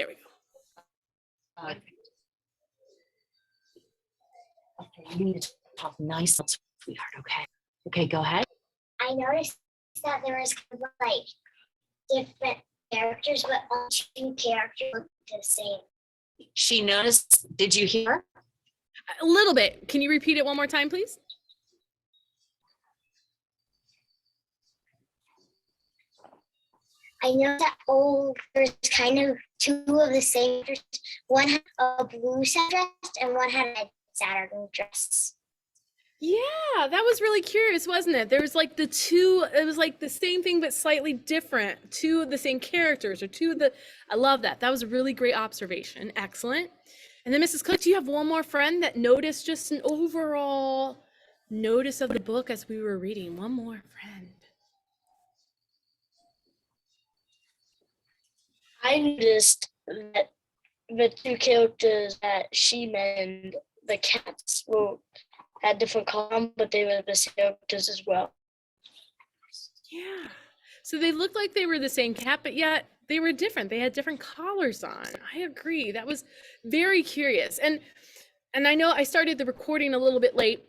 There we go. Okay, you need to talk nice, sweetheart, okay? Okay, go ahead. I noticed that there was kind of like different characters, but all two characters looked the same. She noticed, did you hear her? A little bit. Can you repeat it one more time, please? I know that there's kind of two of the same characters. One had a blue Saturday dress and one had a Saturday dress. Yeah, that was really curious, wasn't it? There was like the two, it was like the same thing, but slightly different. Two of the same characters, or two of the, I love that. That was a really great observation. Excellent. And then Mrs. Cook, do you have one more friend that noticed just an overall notice of the book as we were reading? One more friend. I noticed that the two characters that she mentioned, the cats, had different colors, but they were the same characters as well. Yeah. So they looked like they were the same cat, but yet they were different. They had different collars on. I agree. That was very curious. And I know I started the recording a little bit late.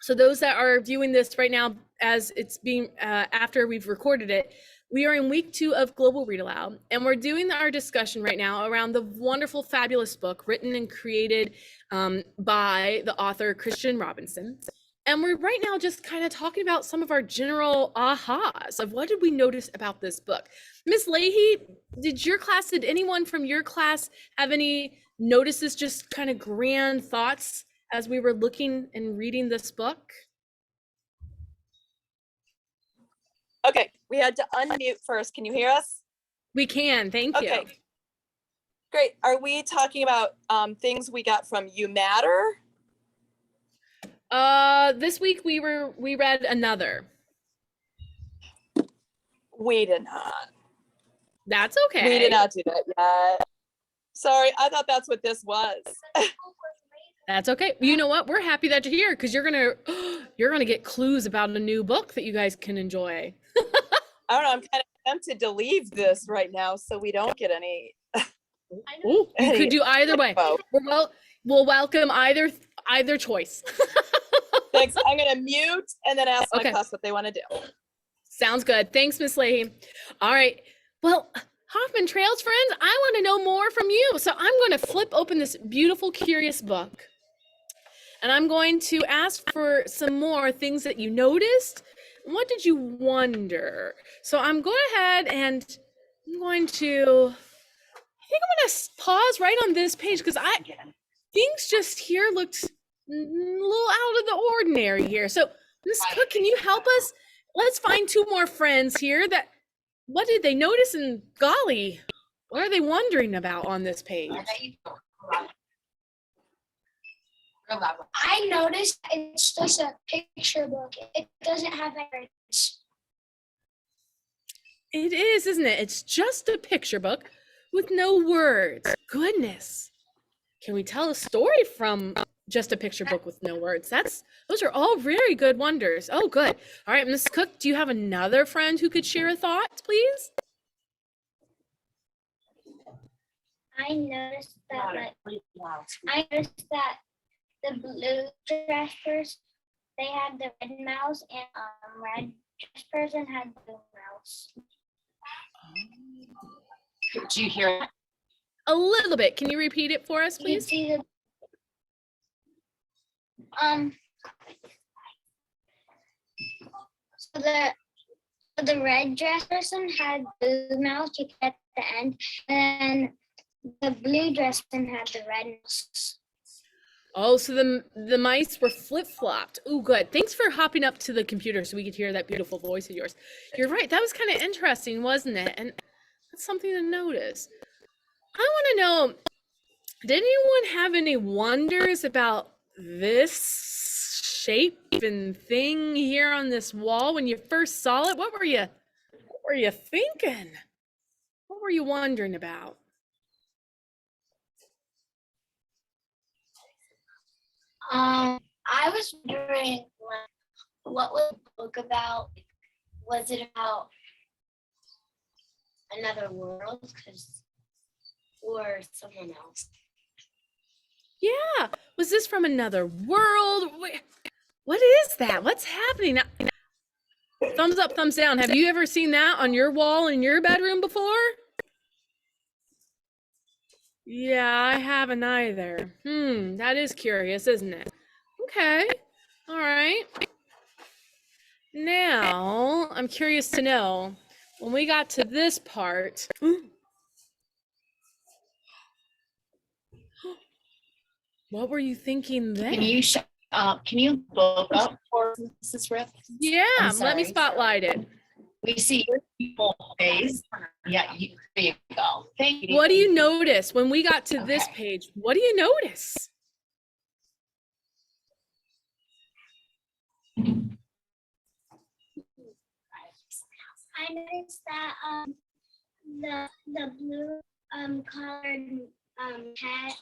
So those that are viewing this right now, as it's being after we've recorded it, we are in week 2 of Global Read Aloud, and we're doing our discussion right now around the wonderful, fabulous book written and created by the author Christian Robinson. And we're right now just kind of talking about some of our general ahas of what did we notice about this book. Miss Leahy, did anyone from your class have any notices, just kind of grand thoughts as we were looking and reading this book? Okay, we had to unmute first. Can you hear us? We can, thank you. Okay, great. Are we talking about things we got from You Matter? This week we read Another. We did not. That's okay. We did not do that yet. Sorry, I thought that's what this was. That's okay. You know what? We're happy that you're here because you're gonna get clues about a new book that you guys can enjoy. I don't know. I'm kind of tempted to leave this right now so we don't get any. Ooh, you could do either way. We'll welcome either choice. Thanks. I'm gonna mute and then ask my Okay. class what they want to do. Sounds good. Thanks, Miss Leahy. All right. Well, Hoffman Trails friends, I want to know more from you. So I'm going to flip open this beautiful, curious book. And I'm going to ask for some more things that you noticed. What did you wonder? So I'm going ahead and I'm going to pause right on this page because things just here looked a little out of the ordinary here. So Ms. Cook, can you help us? Let's find 2 more friends here what did they notice, and golly, what are they wondering about on this page? I noticed it's just a picture book. It doesn't have words. It is, isn't it? It's just a picture book with no words. Goodness. Can we tell a story from just a picture book with no words? Those are all very good wonders. Oh, good. All right, Ms. Cook, do you have another friend who could share a thought, please? I noticed that the blue dressers, they had the red mouse, and red dress person had blue mouse. Did you hear that? A little bit. Can you repeat it for us, You can please? see the red dress person had blue mouse at the end, and the blue dress person had the red mouse. Oh, so the mice were flip-flopped. Oh, good. Thanks for hopping up to the computer so we could hear that beautiful voice of yours. You're right. That was kind of interesting, wasn't it? And that's something to notice. I want to know, did anyone have any wonders about this shape and thing here on this wall when you first saw it? What were you thinking? What were you wondering about? I was wondering what was the book about? Was it about another world? or someone else. Yeah. Was this from another world? What is that? What's happening? Thumbs up, thumbs down. Have you ever seen that on your wall in your bedroom before? Yeah, I haven't either. That is curious, isn't it? Okay. All right. Now, I'm curious to know, when we got to this part, what were you thinking then? Can you look up for Mrs. Rip? Yeah, I'm let me sorry. spotlight it. We see your people face. Yeah, there you go. Thank you. What do you notice when we got to this Okay. page? What do you notice? I noticed that the blue colored cat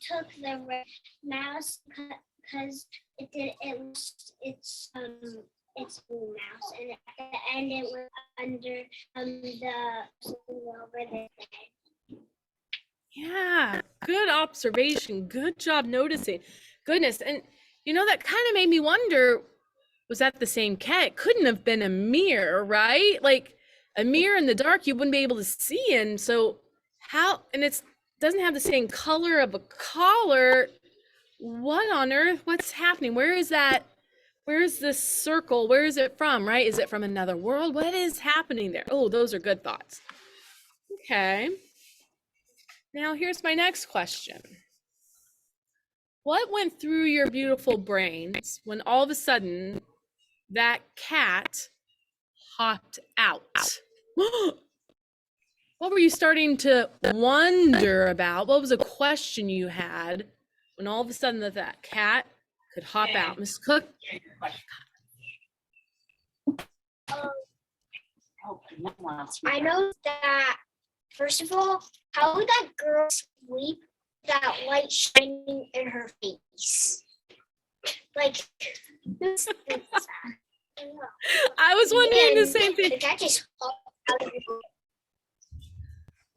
took the red mouse because it lost its blue mouse, and at the end it was under the over the bed. Yeah, good observation. Good job noticing. Goodness. And you know, that kind of made me wonder, was that the same cat? It couldn't have been a mirror, right? Like a mirror in the dark, you wouldn't be able to see in. So how, and it's doesn't have the same color of a collar. What on earth? What's happening? Where is that? Where is this circle? Where is it from, right? Is it from another world? What is happening there? Oh, those are good thoughts. Okay. Now here's my next question. What went through your beautiful brains when all of a sudden that cat hopped out? What were you starting to wonder about? What was a question you had when all of a sudden that cat could hop out? Mrs. Cook? I know that, first of all, how would that girl sleep with that light shining in her face? Like, I was wondering the same The thing. cat just popped out of the,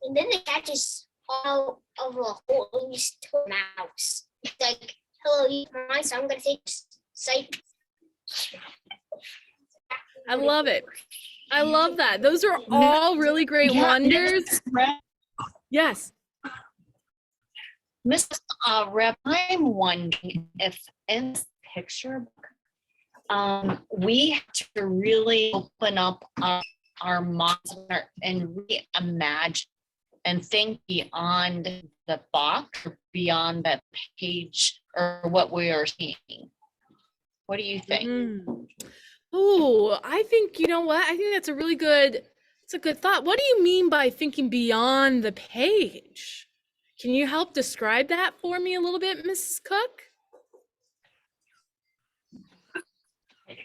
and then the cat just popped out of a hole and just took a mouse. It's like, hello, you mice, I'm gonna take this sight. I love it. I love that. Those are all really great wonders. Yes. Miss Rep, I'm wondering if in this picture, we have to really open up our minds and reimagine and think beyond the box, or beyond that page, or what we are seeing. What do you think? Oh, I think, you know what? I think that's a really good, it's a good thought. What do you mean by thinking beyond the page? Can you help describe that for me a little bit, Mrs. Cook?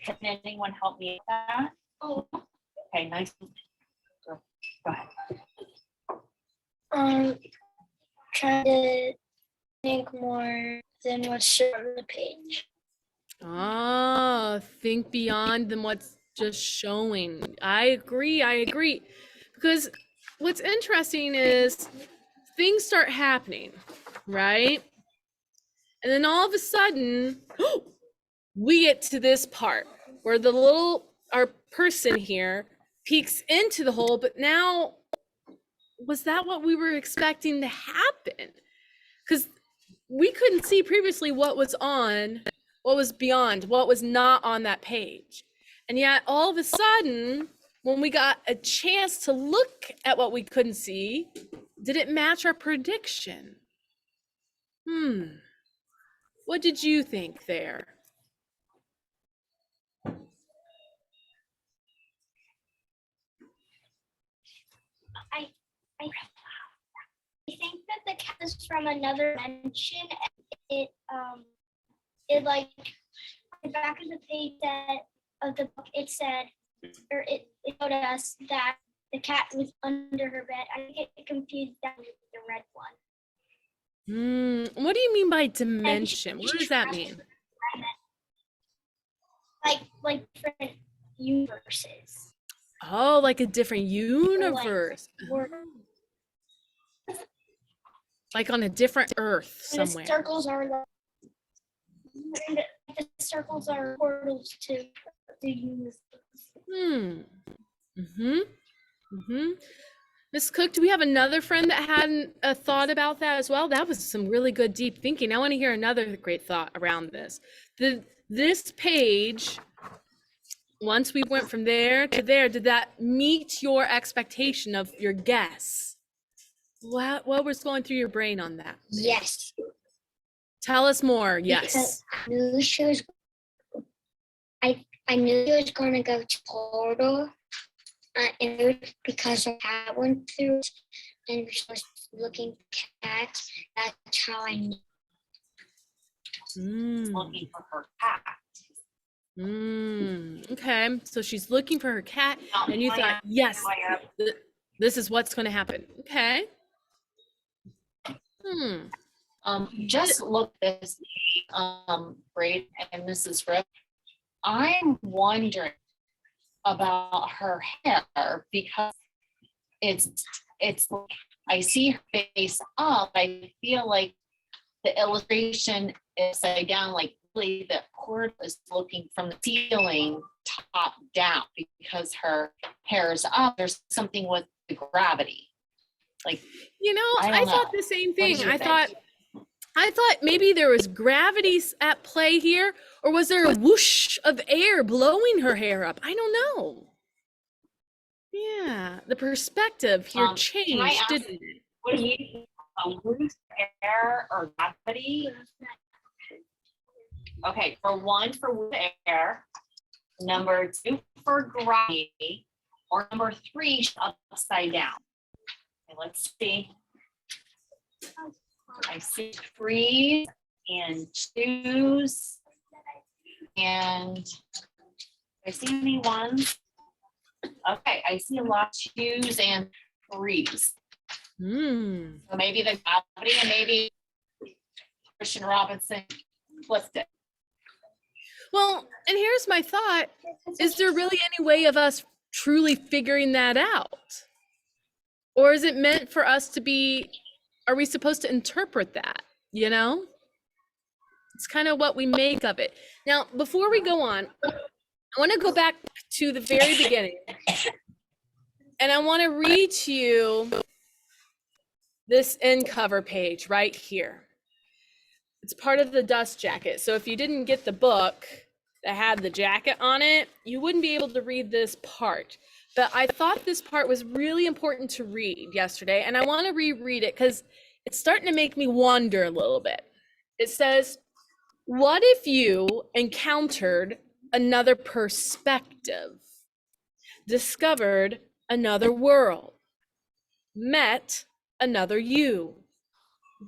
Can anyone help me with that? Oh, okay, nice. Go ahead. Try to think more than what's shown on the page. Ah, think beyond than what's just showing. I agree. Because what's interesting is things start happening, right? And then all of a sudden, we get to this part where our person here peeks into the hole, but now, was that what we were expecting to happen? Because we couldn't see previously what was beyond, what was not on that page. And yet all of a sudden, when we got a chance to look at what we couldn't see, did it match our prediction? What did you think there? I think that the cat is from another dimension. And it like, on the back of the page of the book, it said, or it showed us that the cat was under her bed. I get confused that with the red one. What do you mean by dimension? What does that mean? Like different universes. Oh, like a different universe. like on a different Earth And somewhere. the circles are portals to the universe. Miss Cook, do we have another friend that had a thought about that as well? That was some really good deep thinking. I want to hear another great thought around this. This page, once we went from there to there, did that meet your expectation of your guess? What was going through your brain on that? Yes. Tell us more. Because Yes. I knew she was going to go to portal. And it was because her cat went through it, and she was looking for cats. That's how I knew. Looking for her cat. Okay, so she's looking for her cat, and you thought, yes, this is what's going to happen. Okay. Just look at this, Braid and Mrs. Rip. I'm wondering about her hair because it's I see her face up. I feel like the illustration is upside down, like really the cord is looking from the ceiling top down because her hair is up. There's something with the gravity. Like, I thought the same thing. I thought maybe there was gravity at play here, or was there a whoosh of air blowing her hair up? I don't know. Yeah, the perspective here changed, didn't it? What do you think? Loose air or gravity? Okay, for one, for loose air. Number two, for gravity. Or number three, upside down. Okay, let's see. I see threes and twos. And I see any ones. Okay, I see a lot of twos and threes. So maybe the gravity and maybe Christian Robinson flipped it. Well, and here's my thought. Is there really any way of us truly figuring that out? Or is it meant for us to be, are we supposed to interpret that, It's kind of what we make of it. Now, before we go on, I want to go back to the very beginning. And I want to read to you this end cover page right here. It's part of the dust jacket. So if you didn't get the book that had the jacket on it, you wouldn't be able to read this part. But I thought this part was really important to read yesterday, and I want to reread it because it's starting to make me wonder a little bit. It says, what if you encountered another perspective, discovered another world, met another you?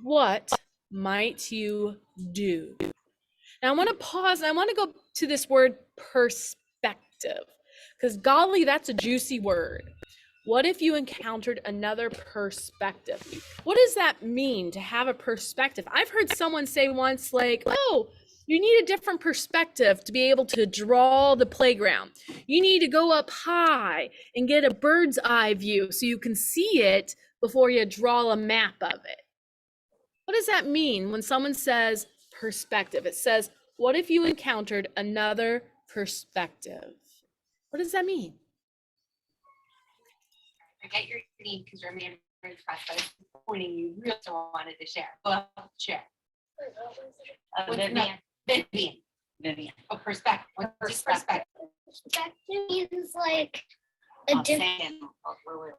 What might you do? Now I want to pause and I want to go to this word perspective, because golly, that's a juicy word. What if you encountered another perspective? What does that mean to have a perspective? I've heard someone say once, like, oh, you need a different perspective to be able to draw the playground. You need to go up high and get a bird's eye view so you can see it before you draw a map of it. What does that mean when someone says perspective? It says, what if you encountered another perspective? What does that mean? Forget your name because you're man press, but it's pointing you really wanted to share. Well, share. Vivian. Oh, perspective. What's perspective? Perspective means like a different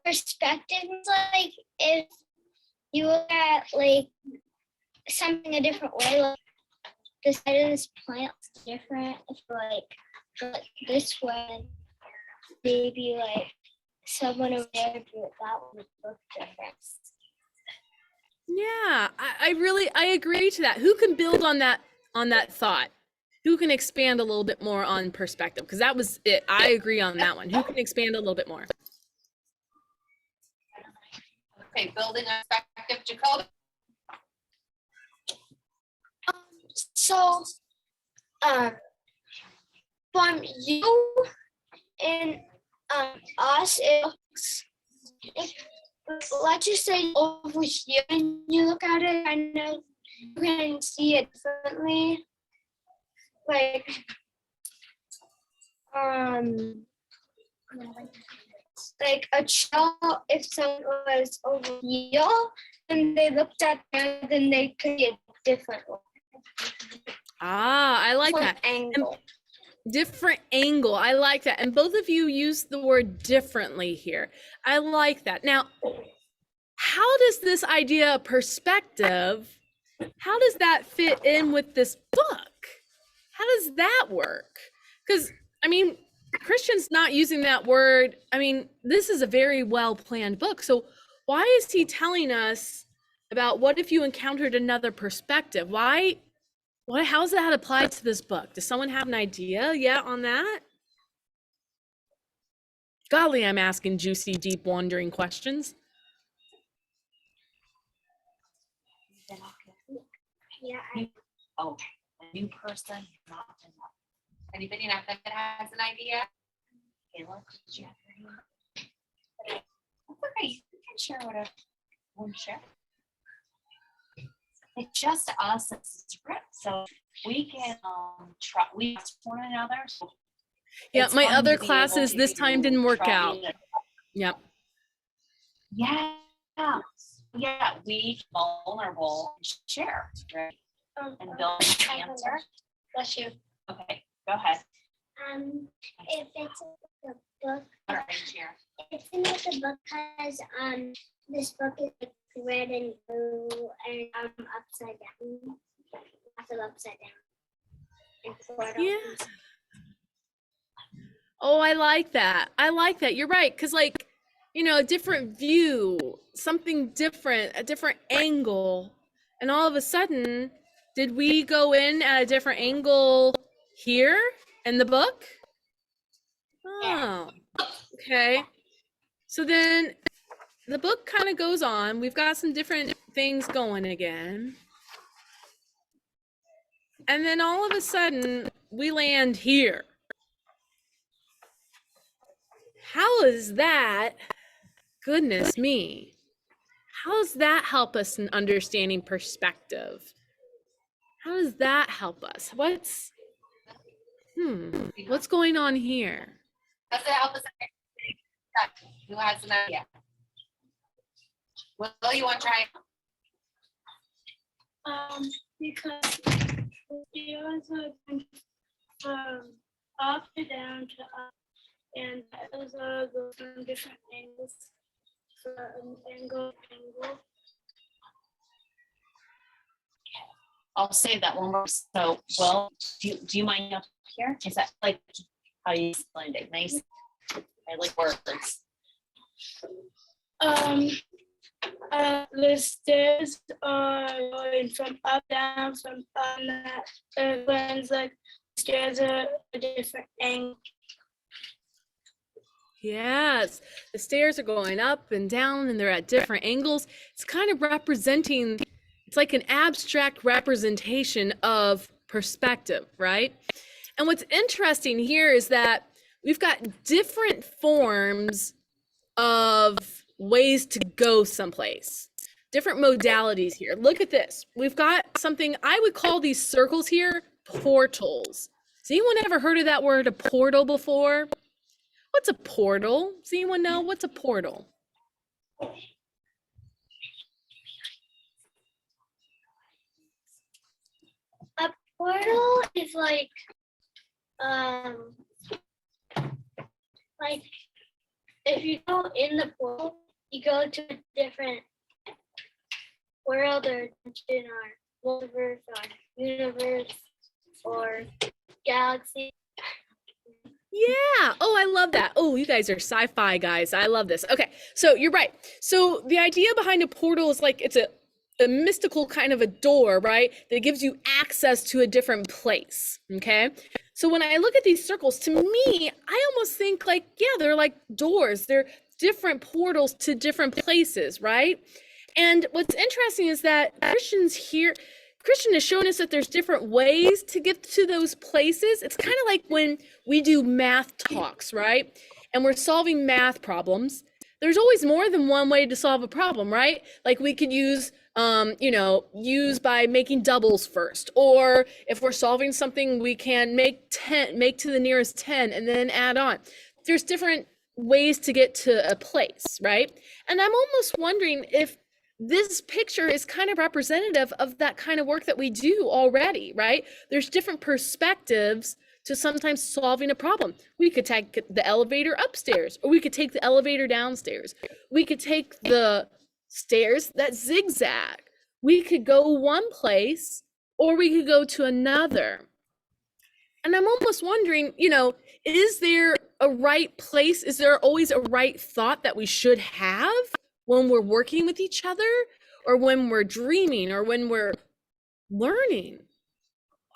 perspective. Is like if you look at like something a different way, like the side of this plant's different. If like this way, maybe like someone over there do it that would look different. Yeah, I agree to that. Who can build on that thought? Who can expand a little bit more on perspective? Because that was it. I agree on that one. Who can expand a little bit more? Okay, building a perspective, Jacob. So, from you and us, let's just say over here, and you look at it, I know you can see it differently. Like a child, if someone was over here and they looked at that, then they could see it differently. Ah, I like Different that. angle. Different angle. I like that. And both of you use the word differently here. I like that. Now, how does this idea of perspective, how does that fit in with this book? How does that work? Because, I mean, Christian's not using that word. I mean, this is a very well planned book. So why is he telling us about what if you encountered another perspective? How's that applied to this book? Does someone have an idea yet on that? Golly, I'm asking juicy, deep, wandering questions. Yeah, Oh, a new person. Not enough. Anybody out there that has an idea? Kayla, did you have your hand? That's okay. You can share whatever you want to share. It's just us as a group, so we can try. We ask one another. So Yeah, it's my fun other to be classes able this time to didn't work try out. it. Yep. Yeah. Yeah, we vulnerable and share, right? And build an answer. bless you. Okay, go ahead. If it's the book, Right here. it seems like the book has this book is like red and blue and upside down. Lots of upside down. And portals. Yeah. Oh, I like that. I like that. You're right. Because, like, you know, a different view, something different, a different angle. And all of a sudden, did we go in at a different angle here in the book? Oh, okay. So then the book kind of goes on. We've got some different things going again. And then all of a sudden, we land here. How is that? Goodness me. How does that help us in understanding perspective? How does that help us? What's going on here? Does it help us? Who has an idea? Will you want to try? Because the others are up to down to up, and those are the from different angles. Angle. I'll say that one more. So, well, do you mind up here? Is that like how you explained it? Nice. I like words. The stairs are going from up down, from up that. When like stairs are a different angle. Yes, the stairs are going up and down and they're at different angles. It's kind of representing, it's like an abstract representation of perspective, right? And what's interesting here is that we've got different forms of ways to go someplace, different modalities here. Look at this. We've got something, I would call these circles here portals. Has anyone ever heard of that word, a portal, before? What's a portal? Does anyone know what's a portal? A portal is like if you go in the portal, you go to a different world or dimension or multiverse or universe or galaxy. Yeah. Oh, I love that. Oh, you guys are sci-fi guys. I love this. Okay. So you're right. So the idea behind a portal is like it's a mystical kind of a door, right? That gives you access to a different place. Okay. So when I look at these circles, to me, I almost think like, yeah, they're like doors. They're different portals to different places, right? And what's interesting is that Christian has shown us that there's different ways to get to those places. It's kind of like when we do math talks, right? And we're solving math problems. there's always more than one way to solve a problem, right? Like we could use, use by making doubles first, or if we're solving something, we can make to the nearest 10 and then add on. There's different ways to get to a place, right? And I'm almost wondering if this picture is kind of representative of that kind of work that we do already, right? There's different perspectives to sometimes solving a problem. We could take the elevator upstairs, or we could take the elevator downstairs. We could take the stairs that zigzag. We could go one place, or we could go to another. And I'm almost wondering, is there a right place? Is there always a right thought that we should have when we're working with each other, or when we're dreaming, or when we're learning?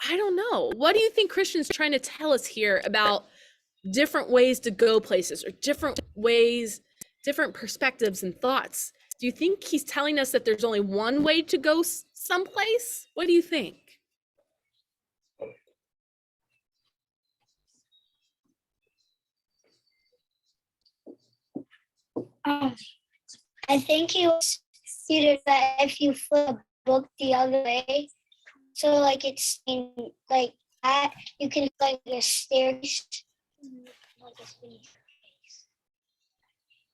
I don't know. What do you think Christian's trying to tell us here about different ways to go places, or different ways, different perspectives and thoughts? Do you think he's telling us that there's only one way to go someplace? What do you think? I think he was stated that if you flip a book the other way, so like it's in like that, you can like a staircase.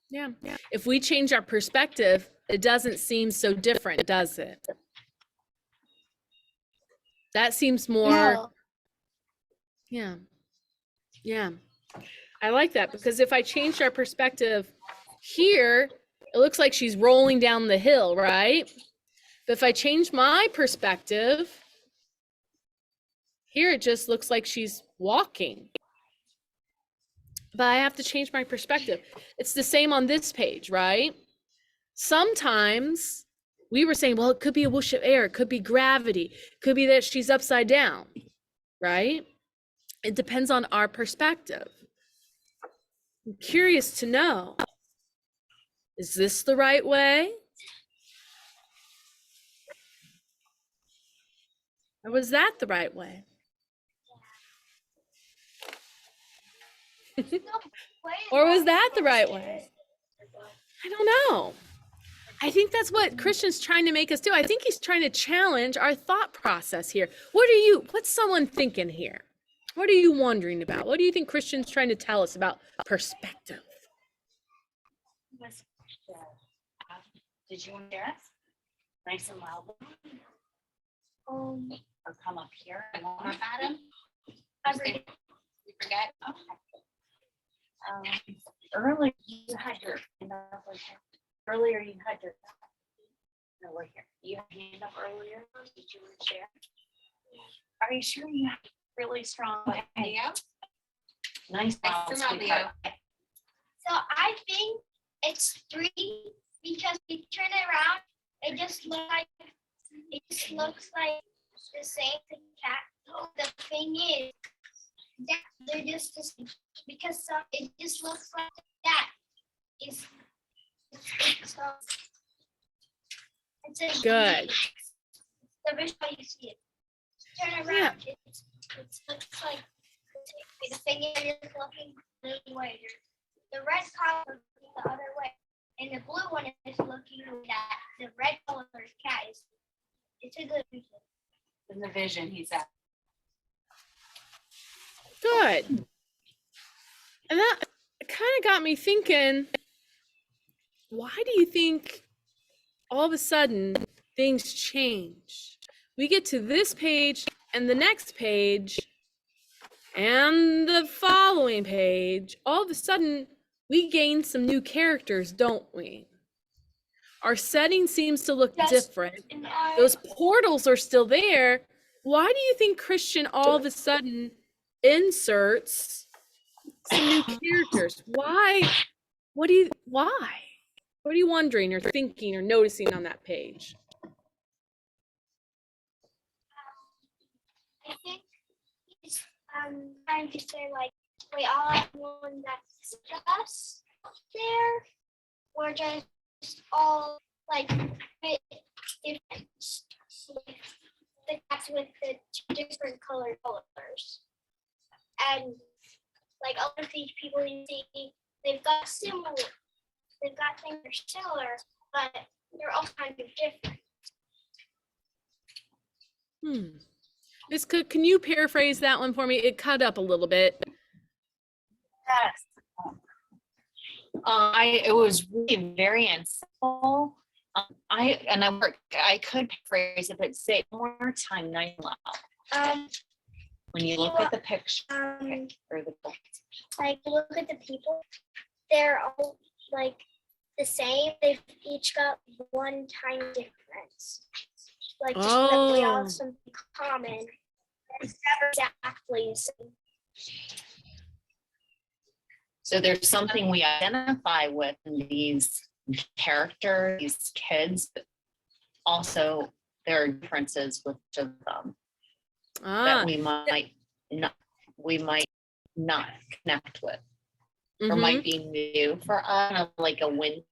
Yeah. If we change our perspective, it doesn't seem so different, does it? That seems more, No. yeah. I like that, because if I changed our perspective here, it looks like she's rolling down the hill, right? But if I change my perspective, here it just looks like she's walking. But I have to change my perspective. It's the same on this page, right? Sometimes we were saying, well, it could be a whoosh of air, it could be gravity, it could be that she's upside down, right? It depends on our perspective. I'm curious to know, is this the right way? Or was that the right way? Or was that the right way? I don't know. I think that's what Christian's trying to make us do. I think he's trying to challenge our thought process here. What's someone thinking here? What are you wondering about? What do you think Christian's trying to tell us about perspective? Did you want to share us? Nice and loud. Or come up here and walk up at him? You forget? Okay. Earlier you had your hand up. Earlier you had your. No, we're here. You had your hand up earlier. Did you want to share? Are you sure you have really strong idea? Nice. So I think it's 3 because we turn it around. It just looks like the same cat. The thing is that they're just the same because it just looks like that. It's Good. The visual you see it. Turn it around. It looks like the thing is looking the other way. The red color is the other way. And the blue one is looking at the red color cat is. It's a good vision. In the vision, he's at. Good. And that kind of got me thinking, why do you think all of a sudden things change? We get to this page and the next page and the following page. All of a sudden, we gain some new characters, don't we? Our setting seems to look different. Those portals are still there. Why do you think Christian all of a sudden inserts some new characters? Why? What are you wondering or thinking or noticing on that page? I think he's trying to say like we all have one that's just there. We're just all like different. The cats with the different colors. And like other people you see, they've got similar they've got things that are similar, but they're all kind of different. Miss Cook, can you paraphrase that one for me? It cut up a little bit. Yes. It was really very simple. I could phrase it, but say it one more time, not loud. When you look at the picture or the Like look at the people, they're all like the same. They've each got one tiny difference. Like just that we all Oh. have something common. It's never exactly the same. So there's something we identify with in these characters, these kids, but also there are differences with each of them that we might not connect with, or might be new for us, like a win.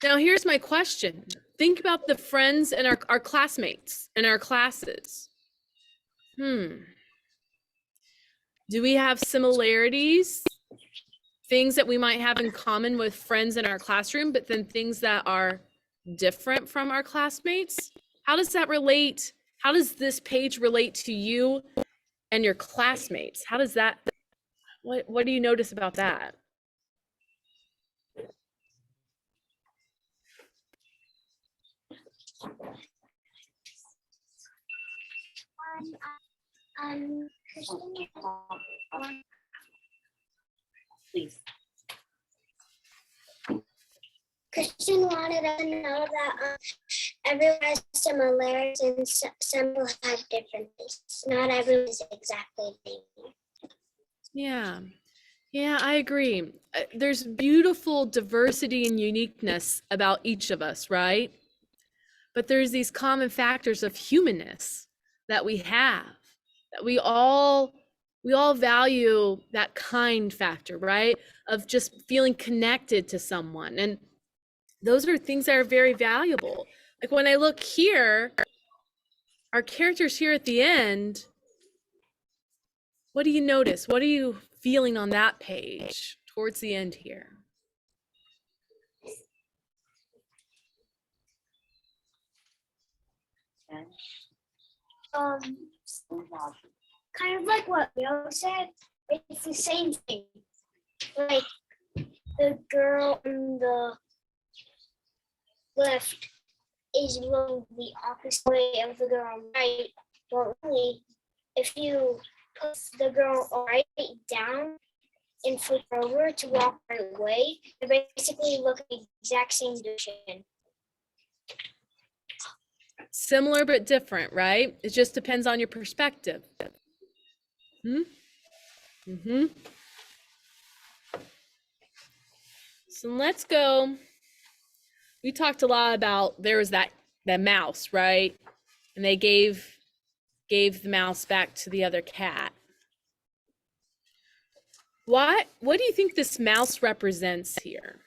Now here's my question. Think about the friends and our classmates and our classes. Do we have similarities? Things that we might have in common with friends in our classroom, but then things that are different from our classmates? How does that relate? How does this page relate to you and your classmates? How does that, what do you notice about that? Please. Kristen wanted us to know that everyone has similarities and some will have differences. Not everyone is exactly the same. Yeah, I agree. There's beautiful diversity and uniqueness about each of us, right? But there's these common factors of humanness that we have, that we all value that kind factor, right? Of just feeling connected to someone. And those are things that are very valuable. Like when I look here, our characters here at the end, what do you notice? What are you feeling on that page towards the end here? Kind of like what Leo said, it's the same thing. Like the girl on the left is going the opposite way of the girl on the right. But really, if you put the girl on the right down and flip her over to walk the right way, they basically look at the exact same direction. Similar but different, right? It just depends on your perspective. So let's go. We talked a lot about, there was that mouse, right? And they gave the mouse back to the other cat. What do you think this mouse represents here?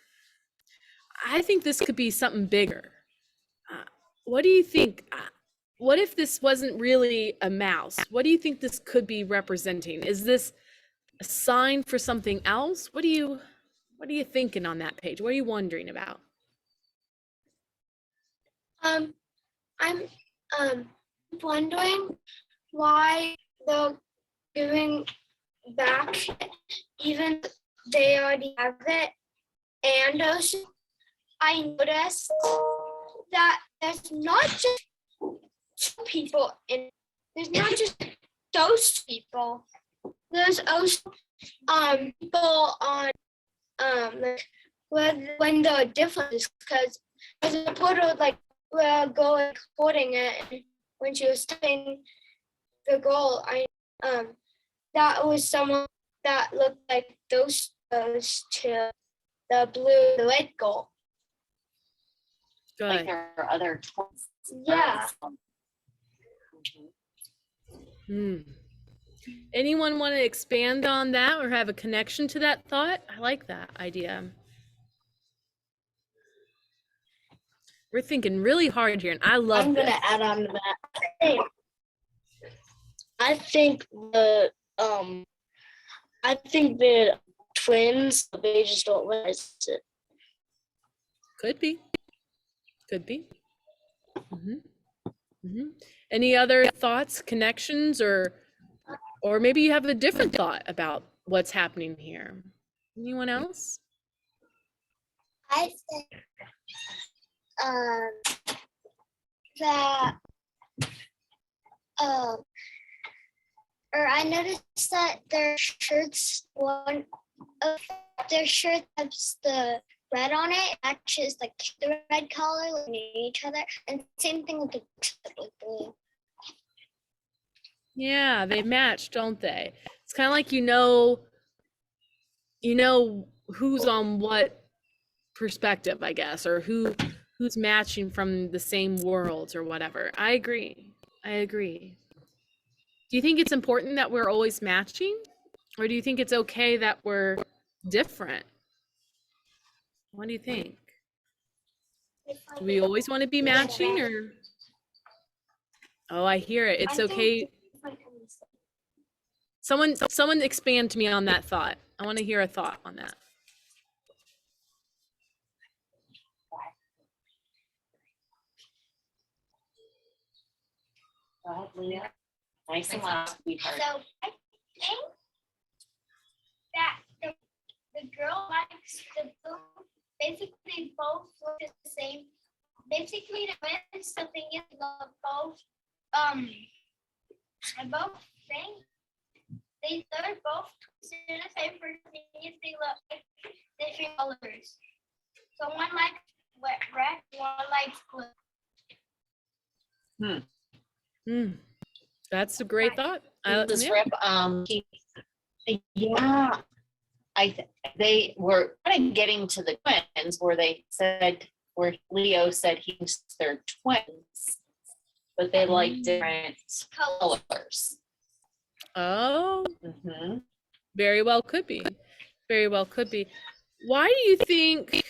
I think this could be something bigger. What do you think? What if this wasn't really a mouse? What do you think this could be representing? Is this a sign for something else? What are you thinking on that page? What are you wondering about? I'm wondering why they're giving back, even they already have it. And also, I noticed that there's not just two people in. There's not just those people. There's also people on like when the difference, because there's a photo like where go and holding it, and when she was taking the goal, that was someone that looked like those two, the blue, the red goal. Good. Like there are other twins. Yeah. Anyone want to expand on that or have a connection to that thought? I like that idea. We're thinking really hard here, and I love I'm this. gonna add on to that. I think the twins, but they just don't realize it. Could be. Could be. hmm hmm Any other thoughts, connections, or maybe you have a different thought about what's happening here? Anyone else? I think that or I noticed that their shirts, one of their shirt has the red on it, matches like the red color like near each other, and same thing with the blue. Yeah, they match, don't they? It's kind of like you know who's on what perspective, I guess, or who's matching from the same worlds or whatever. I agree. I agree. Do you think it's important that we're always matching? Or do you think it's okay that we're different? What do you think? Do we always want to be matching, or? Oh, I hear it. It's okay. Someone expand to me on that thought. I want to hear a thought on that. Go ahead, Leah. Nice and loud, sweetheart. So I think that the girl likes the blue. Basically, they both look the same. Basically, the twins, the thing is, both they're both the same person. They look like different colors. So one likes red, one likes blue. That's a great thought. This Yeah. rep, yeah, they were kind of getting to the twins where Leo said he thinks they're twins, but they like different colors. Oh, Mm-hmm. very well could be. Very well could be. Why do you think?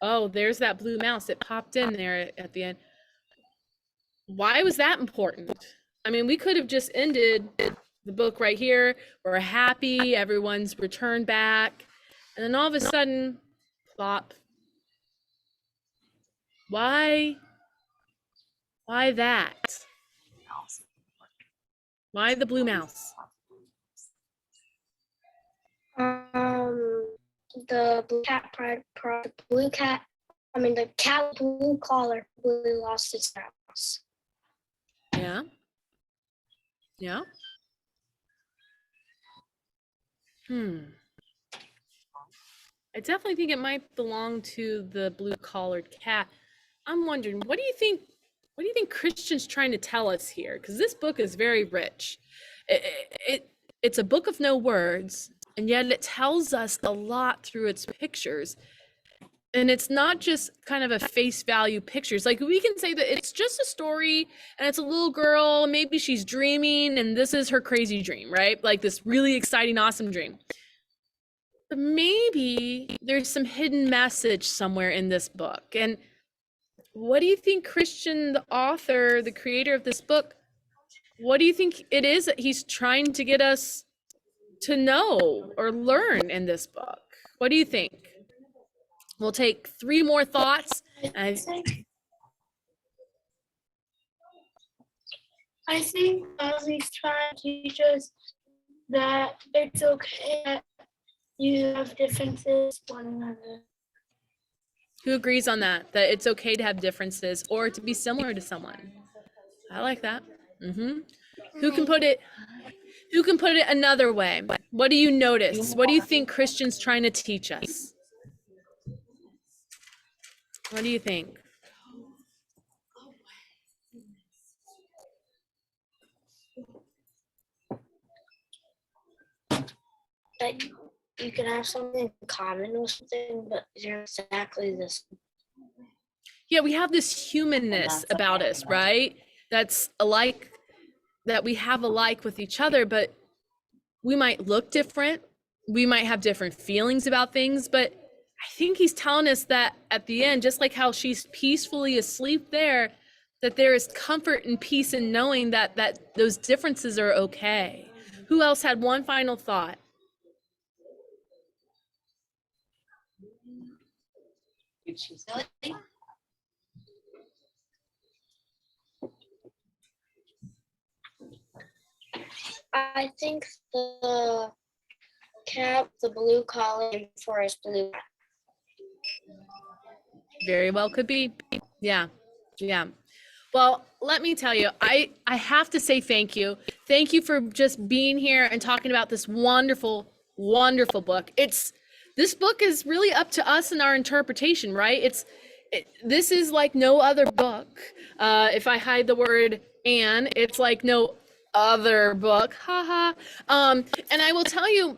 Oh, there's that blue mouse. It popped in there at the end. Why was that important? I mean, we could have just ended the book right here. We're happy, everyone's returned back, and then all of a sudden, plop. Why that? Why the blue mouse? The blue cat the cat with blue collar really lost its mouse. Yeah. Yeah. I definitely think it might belong to the blue collared cat. I'm wondering, what do you think Christian's trying to tell us here? Because this book is very rich. It's a book of no words, and yet it tells us a lot through its pictures. And it's not just kind of a face value pictures. Like, we can say that it's just a story and it's a little girl, maybe she's dreaming and this is her crazy dream, right? Like this really exciting, awesome dream. But maybe there's some hidden message somewhere in this book. And what do you think Christian, the author, the creator of this book, what do you think it is that he's trying to get us to know or learn in this book? What do you think? We'll take 3 more thoughts. I think he's trying to teach us that it's okay that you have differences with one another. Who agrees on that? That it's okay to have differences or to be similar to someone. I like that. Who can put it another way? What do you notice? What do you think Christian's trying to teach us? What do you think? That you can have something in common with something, but you're exactly the same. Yeah, we have this humanness about us, right? That's alike, that we have alike with each other, but we might look different. We might have different feelings about things, but I think he's telling us that at the end, just like how she's peacefully asleep there, that there is comfort and peace in knowing that those differences are okay. Who else had one final thought? I think the cap, the blue collar, and forest blue. Very well could be. Yeah. Yeah. Well, let me tell you, I have to say thank you. Thank you for just being here and talking about this wonderful, wonderful book. This book is really up to us and our interpretation, right? This is like no other book. If I hide the word "and," it's like no other book. Haha. And I will tell you,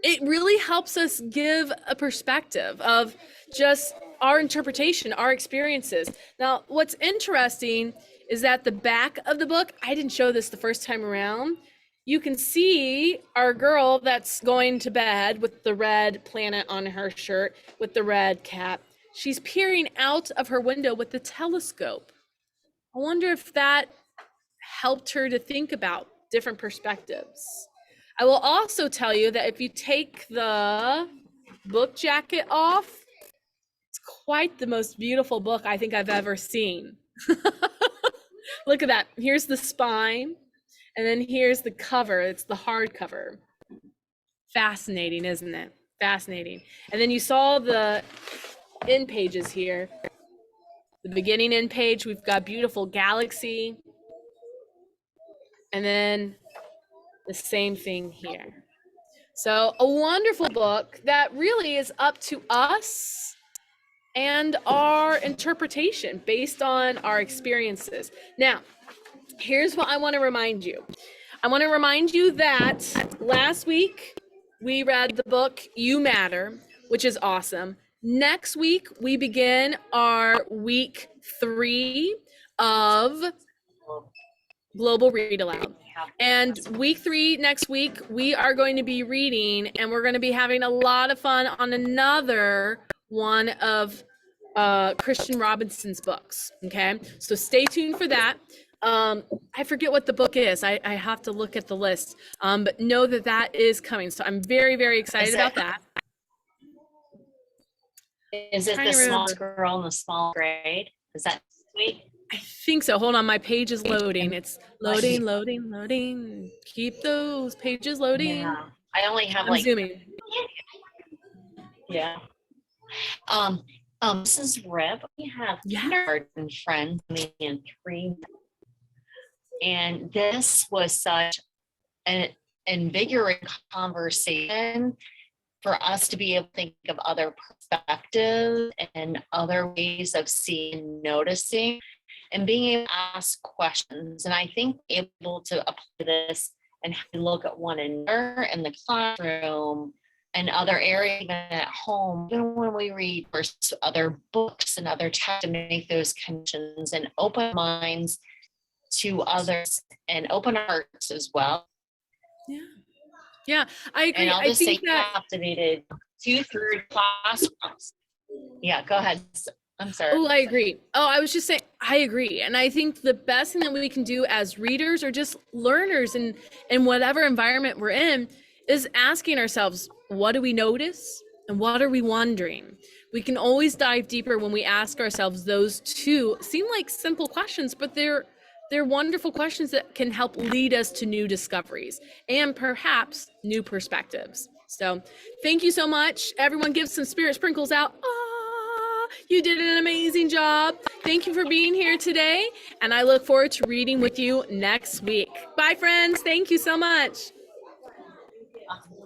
it really helps us give a perspective of just our interpretation, our experiences. Now, what's interesting is that the back of the book, I didn't show this the first time around. You can see our girl that's going to bed with the red planet on her shirt with the red cap. She's peering out of her window with the telescope. I wonder if that helped her to think about different perspectives. I will also tell you that if you take the book jacket off, it's quite the most beautiful book I think I've ever seen. Look at that. Here's the spine, and then here's the cover. It's the hardcover. Fascinating, isn't it? Fascinating. And then you saw the end pages here. The beginning end page, we've got beautiful galaxy. And then the same thing here. So a wonderful book that really is up to us and our interpretation based on our experiences. Now, here's what I want to remind you. I want to remind you that last week we read the book You Matter, which is awesome. Next week, we begin our week 3 of Global Read Aloud. And week 3 next week, we are going to be reading, and we're going to be having a lot of fun on another one of Christian Robinson's books. Okay, so stay tuned for that. I forget what the book is. I have to look at the list, but know that that is coming. So I'm very, very excited about that. Is it Trying the to small remember. girl in the small grade? Is that sweet? I think so. Hold on, my page is loading. It's loading, loading, loading. Keep those pages loading. Yeah. I only have I'm like, zooming. yeah. Mrs. Rib, we have Yeah. kindergarten friends coming in 3. And this was such an invigorating conversation for us to be able to think of other perspectives and other ways of seeing, noticing, and being able to ask questions. And I think able to apply this and look at one another in the classroom and other areas, even at home, even when we read other books and other texts, to make those connections and open minds to others and open hearts as well. Yeah, I agree. And I'll I just say think that. captivated 2/3 classrooms. Yeah, go ahead. I'm sorry. Oh, I agree. Oh, I was just saying, I agree. And I think the best thing that we can do as readers or just learners in whatever environment we're in is asking ourselves, what do we notice and what are we wondering? We can always dive deeper when we ask ourselves those two seem like simple questions, but they're wonderful questions that can help lead us to new discoveries and perhaps new perspectives. So thank you so much. Everyone give some spirit sprinkles out. You did an amazing job. Thank you for being here today. And I look forward to reading with you next week. Bye, friends. Thank you so much.